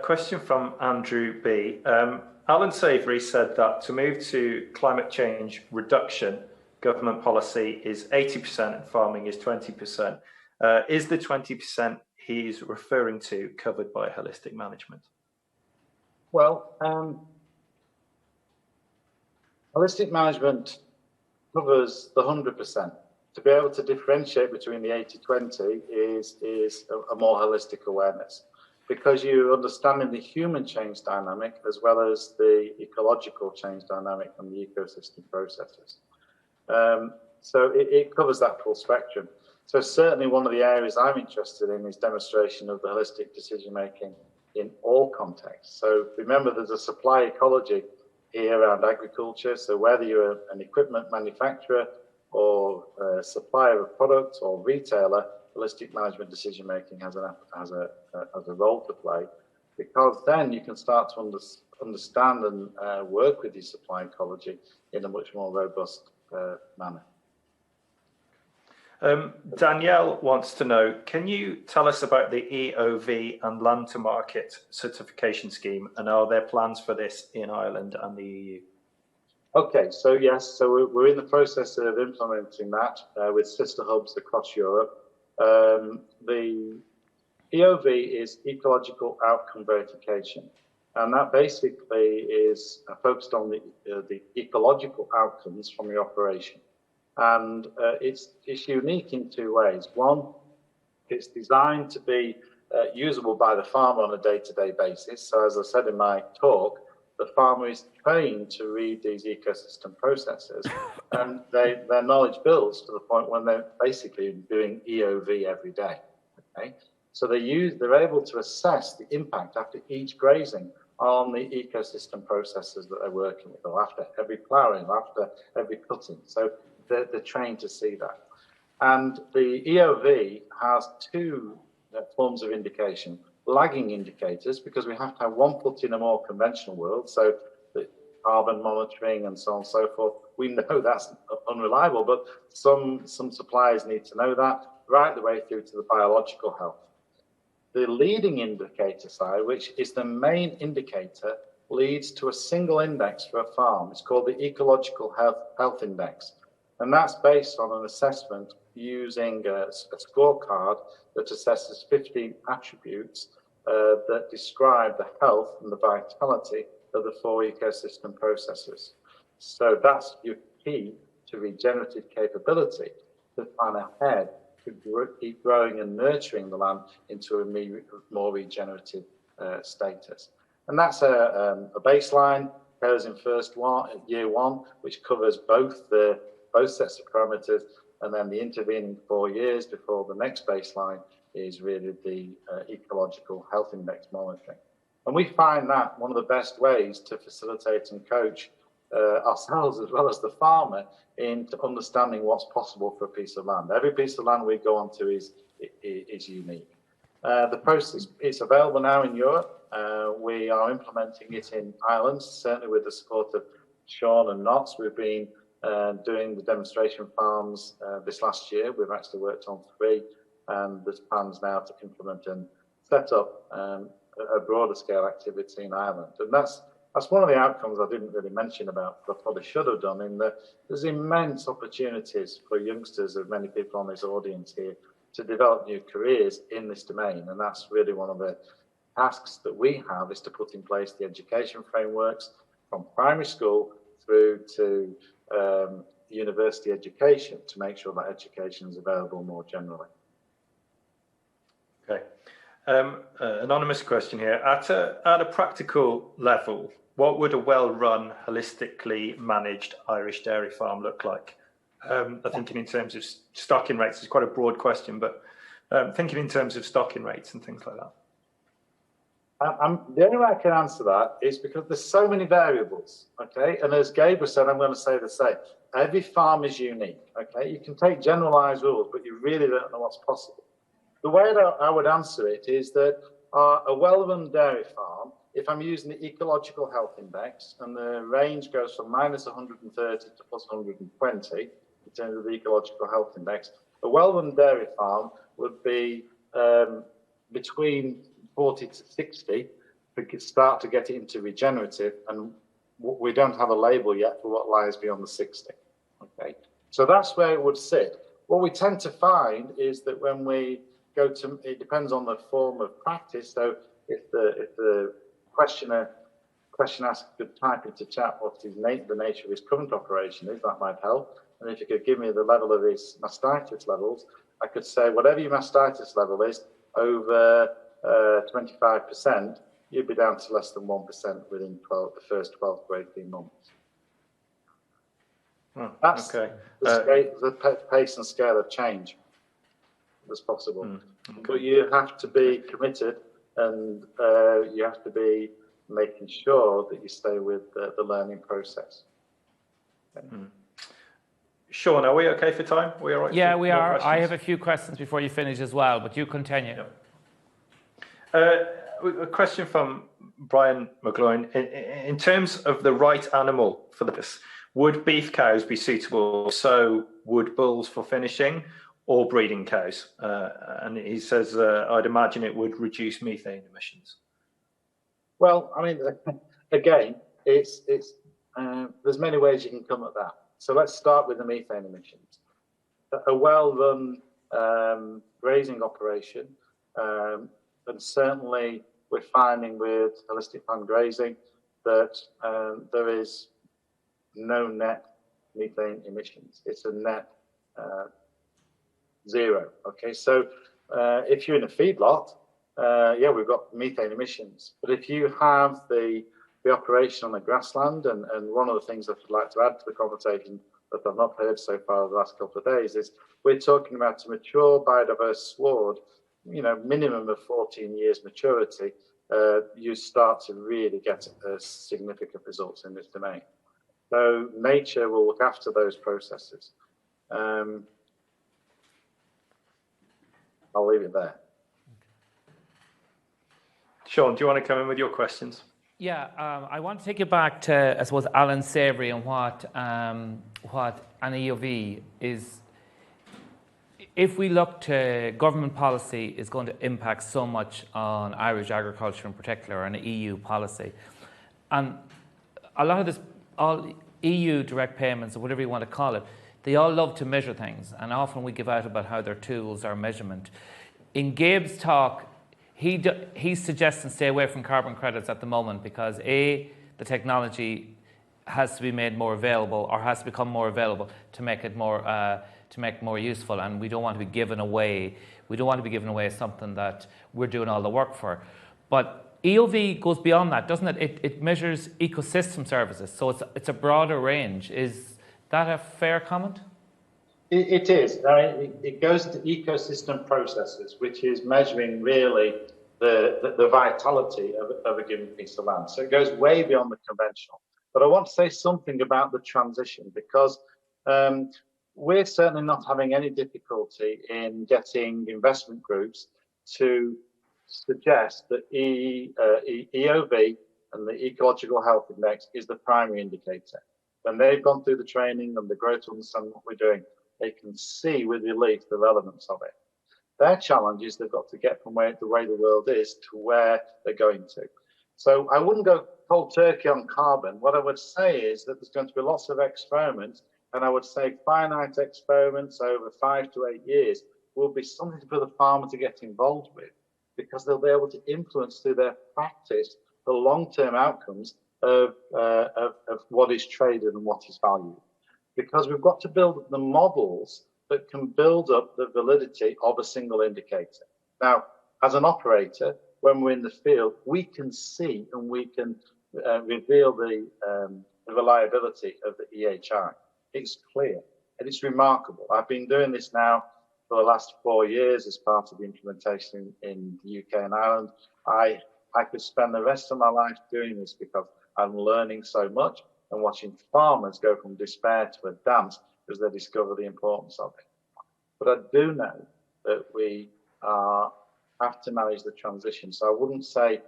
Question from Andrew B. Alan Savory said that to move to climate change reduction, government policy is 80% and farming is 20%. Is the 20% he's referring to covered by holistic management? Well, holistic management covers the 100%. To be able to differentiate between the 80-20 is a more holistic awareness, because you're understanding the human change dynamic as well as the ecological change dynamic and the ecosystem processes. So it covers that full spectrum. So certainly one of the areas I'm interested in is demonstration of the holistic decision making in all contexts. So remember, there's a supply ecology here around agriculture. So whether you're an equipment manufacturer or a supplier of product or retailer, holistic management decision making has a role to play, because then you can start to understand and work with your supply ecology in a much more robust manner. Danielle wants to know, can you tell us about the EOV and Land to Market certification scheme, and are there plans for this in Ireland and the EU? Okay, so yes, so we're in the process of implementing that with sister hubs across Europe. The EOV is ecological outcome verification, and that basically is focused on the ecological outcomes from the operation. And it's unique in two ways. One, it's designed to be usable by the farmer on a day-to-day basis. So as I said in my talk, the farmer is trained to read these ecosystem processes, and their knowledge builds to the point when they're basically doing EOV every day. Okay, so they're able to assess the impact after each grazing on the ecosystem processes that they're working with, or after every ploughing, or after every cutting. So they're trained to see that. And the EOV has two forms of indication: lagging indicators, because we have to have one foot in a more conventional world, so the carbon monitoring and so on and so forth. We know that's unreliable, but some suppliers need to know that, right the way through to the biological health. The leading indicator side, which is the main indicator, leads to a single index for a farm. It's called the Ecological Health Index. And that's based on an assessment using a scorecard that assesses 15 attributes that describe the health and the vitality of the 4 ecosystem processes. So that's your key to regenerative capability, to plan ahead to keep growing and nurturing the land into a more regenerative status. And that's a baseline, goes in year one, which covers both sets of parameters, and then the intervening 4 years before the next baseline is really the ecological health index monitoring. And we find that one of the best ways to facilitate and coach ourselves as well as the farmer into understanding what's possible for a piece of land. Every piece of land we go onto is unique. The process is available now in Europe. We are implementing it in Ireland, certainly with the support of Sean and Notts. We've been doing the demonstration farms this last year. We've actually worked on 3, and there's plans now to implement and set up a broader scale activity in Ireland. And that's one of the outcomes I didn't really mention about, but I probably should have done, in that there's immense opportunities for youngsters, of many people on this audience here, to develop new careers in this domain. And that's really one of the tasks that we have, is to put in place the education frameworks from primary school through to university education, to make sure that education is available more generally. Okay. Anonymous question here. At a practical level, what would a well-run, holistically managed Irish dairy farm look like? I'm thinking in terms of stocking rates. It's quite a broad question, but thinking in terms of stocking rates and things like that. The only way I can answer that is because there's so many variables, okay? And as Gabriel said, I'm going to say the same. Every farm is unique, okay? You can take generalized rules, but you really don't know what's possible. The way that I would answer it is that a well-run dairy farm if I'm using the ecological health index, and the range goes from minus 130 to plus 120 in terms of the ecological health index, a well-run dairy farm would be between 40 to 60 to start to get it into regenerative, and we don't have a label yet for what lies beyond the 60. Okay, so that's where it would sit. What we tend to find is that when we go to, it depends on the form of practice. So if the question asker could type into chat what the nature of his current operation is, that might help. And if you could give me the level of his mastitis levels, I could say whatever your mastitis level is over 25%, you'd be down to less than 1% within the first 12 to 18 months. That's okay. the pace and scale of change that's possible. Okay. But you have to be committed, and you have to be making sure that you stay with the learning process. Okay. Sean, are we okay for time? We all right? Yeah, we are. Questions? I have a few questions before you finish as well, but you continue. A question from Brian McGloin. In terms of the right animal for this, would beef cows be suitable? So would bulls for finishing, or breeding cows? And he says, I'd imagine it would reduce methane emissions. Well, I mean, again, there's many ways you can come at that. So let's start with the methane emissions. A well-run grazing operation, and certainly we're finding with holistic farm grazing that there is no net methane emissions. It's a net zero. Okay, so if you're in a feedlot, yeah, we've got methane emissions. But if you have the operation on the grassland, and one of the things that I'd like to add to the conversation that I've not heard so far over the last couple of days is we're talking about a mature biodiverse sward, minimum of 14 years maturity, you start to really get significant results in this domain. So nature will look after those processes. I'll leave it there. Sean, do you want to come in with your questions? Yeah, I want to take you back to, I suppose, Alan Savory and what an EOV is. If we look to government policy is going to impact so much on Irish agriculture in particular, and EU policy. And a lot of this, all EU direct payments, or whatever you want to call it, they all love to measure things, and often we give out about how their tools are measurement. In Gabe's talk, he's suggesting stay away from carbon credits at the moment because the technology has to be made more available, or has to become more available to make it more useful, and we don't want to be given away. We don't want to be given away something that we're doing all the work for. But EOV goes beyond that, doesn't it? It measures ecosystem services, so it's a broader range. Is that a fair comment? It is. It goes to ecosystem processes, which is measuring really the vitality of a given piece of land. So it goes way beyond the conventional. But I want to say something about the transition, because we're certainly not having any difficulty in getting investment groups to suggest that EOV and the Ecological Health Index is the primary indicator. When they've gone through the training and the grow to understand what we're doing, they can see with relief the relevance of it. Their challenge is they've got to get from the way the world is to where they're going to. So I wouldn't go cold turkey on carbon. What I would say is that there's going to be lots of experiments, and I would say finite experiments over 5 to 8 years will be something for the farmer to get involved with, because they'll be able to influence through their practice the long-term outcomes of what is traded and what is valued. Because we've got to build the models that can build up the validity of a single indicator. Now, as an operator, when we're in the field, we can see and we can reveal the reliability of the EHI. It's clear and it's remarkable. I've been doing this now for the last 4 years as part of the implementation in the UK and Ireland. I could spend the rest of my life doing this because I'm learning so much and watching farmers go from despair to a dance as they discover the importance of it. But I do know that we have to manage the transition. So I wouldn't say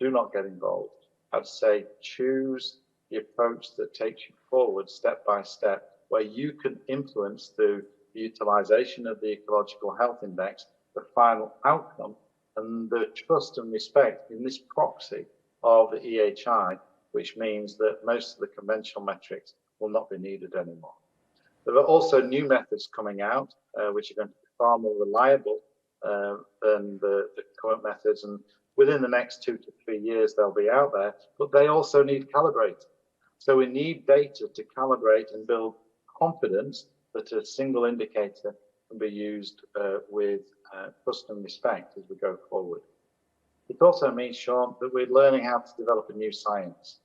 do not get involved. I'd say choose the approach that takes you forward step by step, where you can influence through the utilisation of the Ecological Health Index, the final outcome, and the trust and respect in this proxy of the EHI, which means that most of the conventional metrics will not be needed anymore. There are also new methods coming out, which are going to be far more reliable than the current methods. And within the next 2 to 3 years, they'll be out there, but they also need calibrating. So we need data to calibrate and build confidence that a single indicator can be used with trust and respect as we go forward. It also means, Sean, that we're learning how to develop a new science.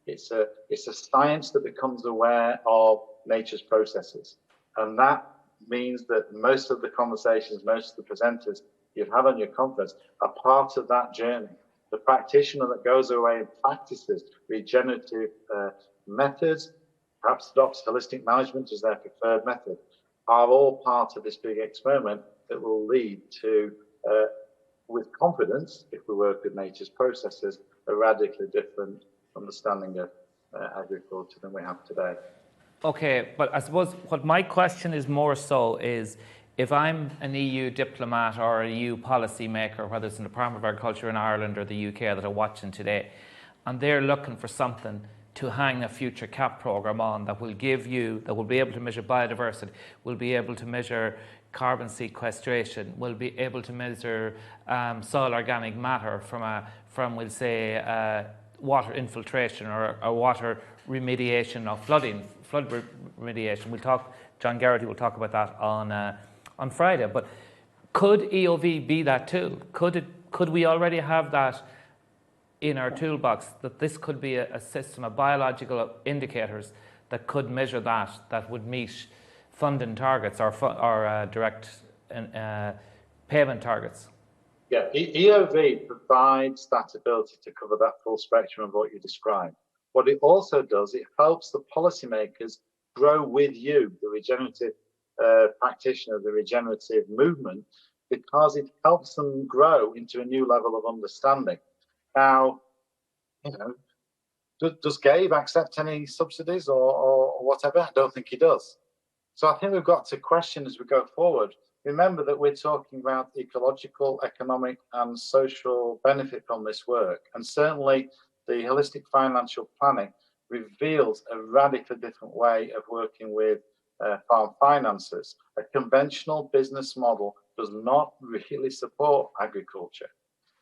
It's a science that becomes aware of nature's processes. And that means that most of the conversations, most of the presenters you have on your conference are part of that journey. The practitioner that goes away and practices regenerative methods, perhaps adopts holistic management as their preferred method, are all part of this big experiment that will lead to, with confidence, if we work with nature's processes, a radically different understanding of agriculture than we have today. Okay, but I suppose what my question is more so is, if I'm an EU diplomat or a EU policy maker, whether it's in the Department of Agriculture in Ireland or the UK that are watching today, and they're looking for something to hang a future CAP programme on that will give you, that will be able to measure biodiversity, will be able to measure carbon sequestration, will be able to measure soil organic matter from we'll say, water infiltration or water remediation of flood remediation. We'll talk, John Garrity will talk about that on Friday. But could EOV be that tool? Could we already have that in our toolbox, that this could be a system of biological indicators that could measure that would meet funding targets or direct payment targets? Yeah, EOV provides that ability to cover that full spectrum of what you described. What it also does, it helps the policymakers grow with you, the regenerative practitioner, the regenerative movement, because it helps them grow into a new level of understanding. Now, does Gabe accept any subsidies or whatever? I don't think he does. So I think we've got to question as we go forward. Remember that we're talking about ecological, economic, and social benefit from this work. And certainly the holistic financial planning reveals a radically different way of working with farm finances. A conventional business model does not really support agriculture.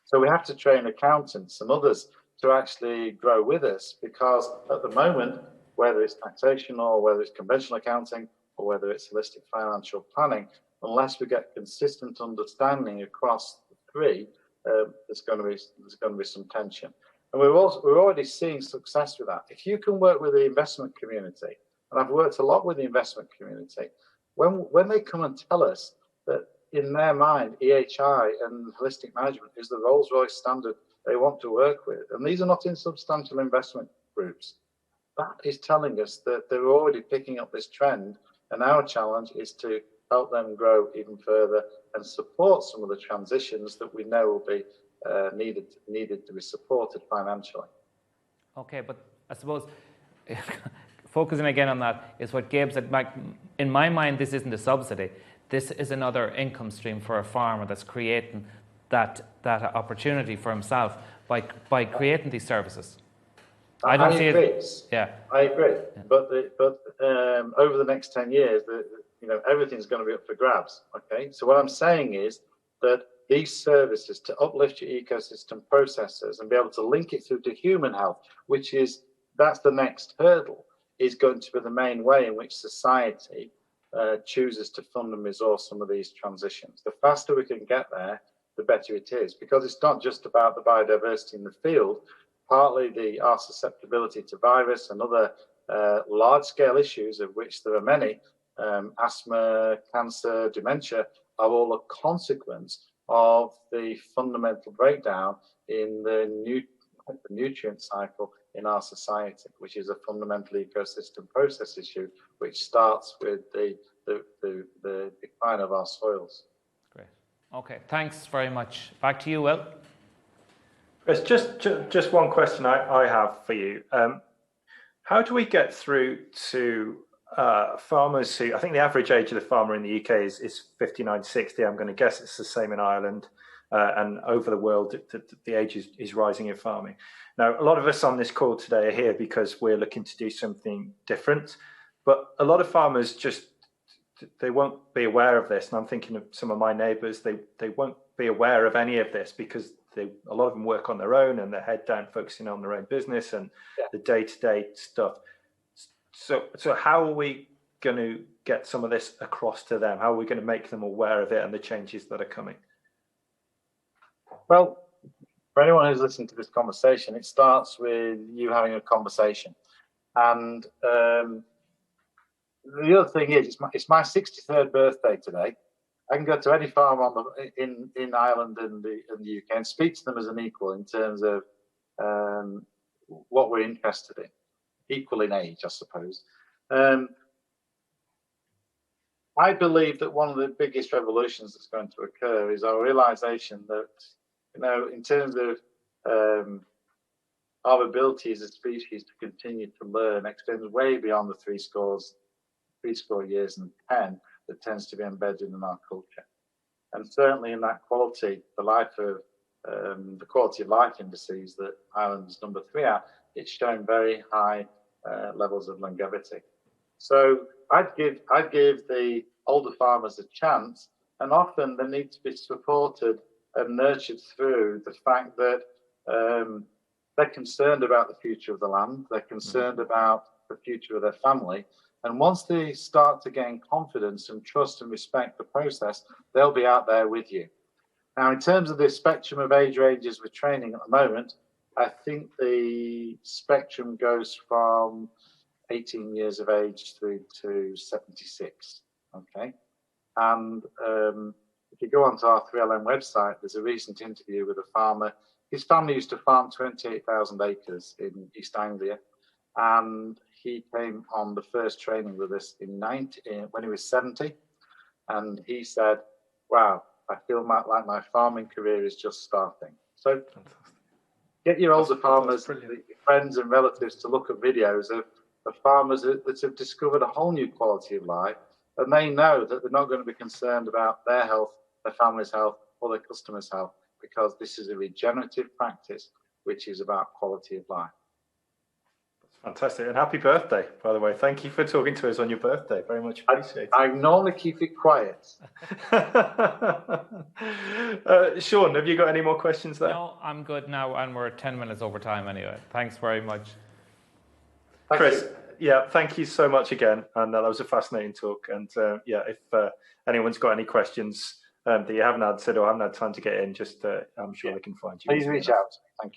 So we have to train accountants and others to actually grow with us, because at the moment, whether it's taxation or whether it's conventional accounting or whether it's holistic financial planning, unless we get consistent understanding across the three, there's going to be some tension. And we're already seeing success with that. If you can work with the investment community, and I've worked a lot with the investment community, when they come and tell us that in their mind, EHI and holistic management is the Rolls-Royce standard they want to work with, and these are not insubstantial investment groups, that is telling us that they're already picking up this trend, and our challenge is to help them grow even further and support some of the transitions that we know will be needed to be supported financially. Okay, but I suppose focusing again on that is what Gabe said. In my mind, this isn't a subsidy. This is another income stream for a farmer that's creating that opportunity for himself by creating these services. I agree. Yeah, I agree. Yeah. But over the next 10 years, everything's going to be up for grabs. Okay, so what I'm saying is that these services to uplift your ecosystem processes and be able to link it through to human health, that's the next hurdle, is going to be the main way in which society chooses to fund and resource some of these transitions. The faster we can get there, the better it is, because it's not just about the biodiversity in the field. Partly our susceptibility to virus and other large-scale issues, of which there are many, asthma, cancer, dementia, are all a consequence of the fundamental breakdown in the nutrient cycle in our society, which is a fundamental ecosystem process issue, which starts with the decline of our soils. Great. Okay, thanks very much. Back to you, Will. It's just one question I have for you. How do we get through to farmers who, I think the average age of the farmer in the UK is 59, 60. I'm going to guess it's the same in Ireland. And over the world, the age is rising in farming. Now, a lot of us on this call today are here because we're looking to do something different. But a lot of farmers they won't be aware of this. And I'm thinking of some of my neighbours, they won't be aware of any of this because a lot of them work on their own and they're head down focusing on their own business and the day-to-day stuff. So how are we going to get some of this across to them? How are we going to make them aware of it and the changes that are coming? Well, for anyone who's listening to this conversation, it starts with you having a conversation. And the other thing is, it's my 63rd birthday today. I can go to any farm in Ireland and the UK and speak to them as an equal in terms of what we're interested in, equal in age, I suppose. I believe that one of the biggest revolutions that's going to occur is our realization that, in terms of our ability as a species to continue to learn extends way beyond the three score years and 10 that tends to be embedded in our culture. And certainly in that quality, the quality of life indices that Ireland's number 3 at, it's showing very high levels of longevity. So I'd give the older farmers a chance, and often they need to be supported and nurtured through the fact that they're concerned about the future of the land, they're concerned about the future of their family. And once they start to gain confidence and trust and respect the process, they'll be out there with you. Now, in terms of the spectrum of age ranges we're training at the moment, I think the spectrum goes from 18 years of age through to 76. Okay. And if you go onto our 3LM website, there's a recent interview with a farmer. His family used to farm 28,000 acres in East Anglia. And he came on the first training with us when he was 70. And he said, wow, I feel like my farming career is just starting. So get your older farmers, your friends and relatives to look at videos of farmers that have discovered a whole new quality of life. And they know that they're not going to be concerned about their health, their family's health, or their customers' health, because this is a regenerative practice, which is about quality of life. Fantastic. And happy birthday, by the way. Thank you for talking to us on your birthday. Very much appreciated. I normally keep it quiet. Sean, have you got any more questions there? No, I'm good now, and we're 10 minutes over time anyway. Thanks very much. Chris, thank you so much again. And that was a fascinating talk. And if anyone's got any questions that you haven't answered or haven't had time to get in, just I'm sure they can find you. Please reach out. Thank you.